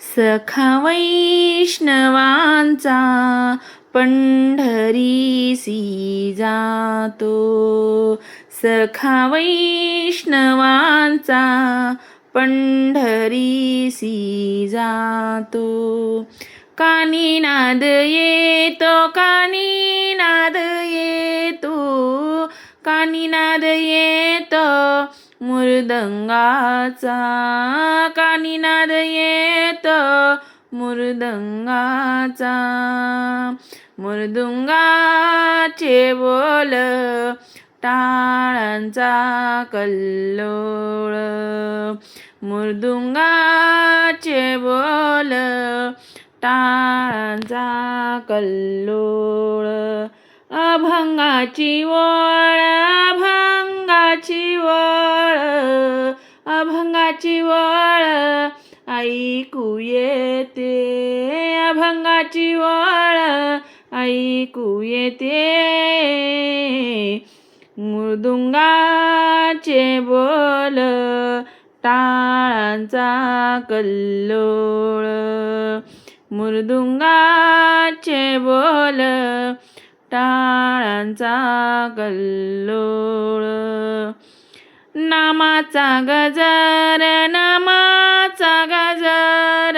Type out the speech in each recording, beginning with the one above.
सखा वैष्णवांचा पंढरीसी जातो. सखा वैष्णवांचा पंढरीसी जातो. कानी नाद येतो, कानी नाद येतो, कानी नाद येतो मृदंगाचा, कानी नाद येतो मृदंगाचा. मृदुंगाचे बोल टाळांचा कल्लोळ, मृदुंगाचे बोल टाळांचा कल्लोळ. अभंगाची ओळ, अभंगाची ओळ, अभंगाची ओळ ऐकू येते, अभंगाची ओळ ऐकू येते. मृदुंगाचे बोल टाळांचा कल्लोळ, मृदुंगाचे बोल टाळांचा कल्लोळ. नामाचा गजर, नामाचा गजर,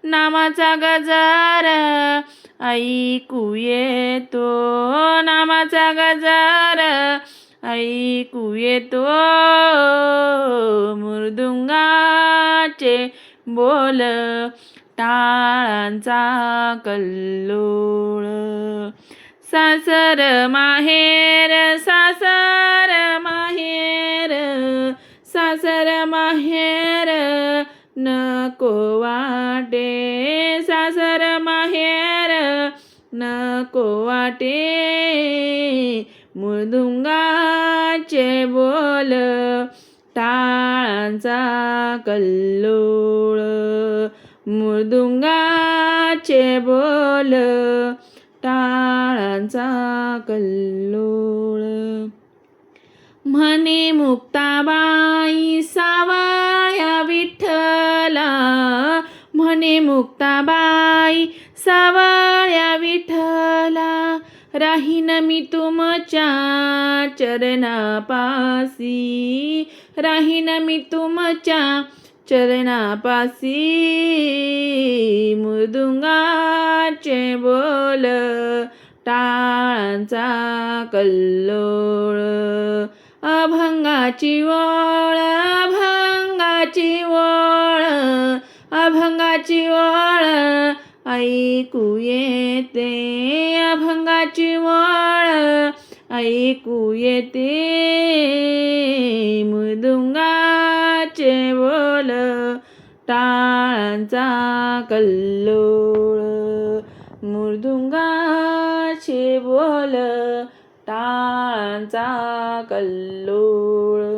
नामाचा गजर ऐकू येतो, नामाचा गजर ऐकू येतो. मृदुंगाचे बोल टाळांचा कल्लोळ. सासर माहेर, सासर माहेर, सासर माहेर नको वाटे, सासर माहेर नको वाटे. मृदुंगाचे बोल टाळांचा कल्लोळ, मृदुंगाचे बोल टाळांचा कल्लोळ. म्हणे मुक्ताबाई सावळ्या विठ्ठला, म्हणे मुक्ताबाई सावळ्या विठ्ठला. राहीन मी तुमच्या चरणापासी, राहीन मी तुमच्या चरणापासी. मृदुंगाचे बोल टाळांचा कल्लोळ. अभंगाची ओळ, अभंगाची ओळ, अभंगाची ओळ ऐकू येते, अभंगाची ओळ ऐकू येते. मृदुंगाचे बोल टाळांचा कल्लोळ, मृदुंगाचे बोल टाळांचा कल्लोळ.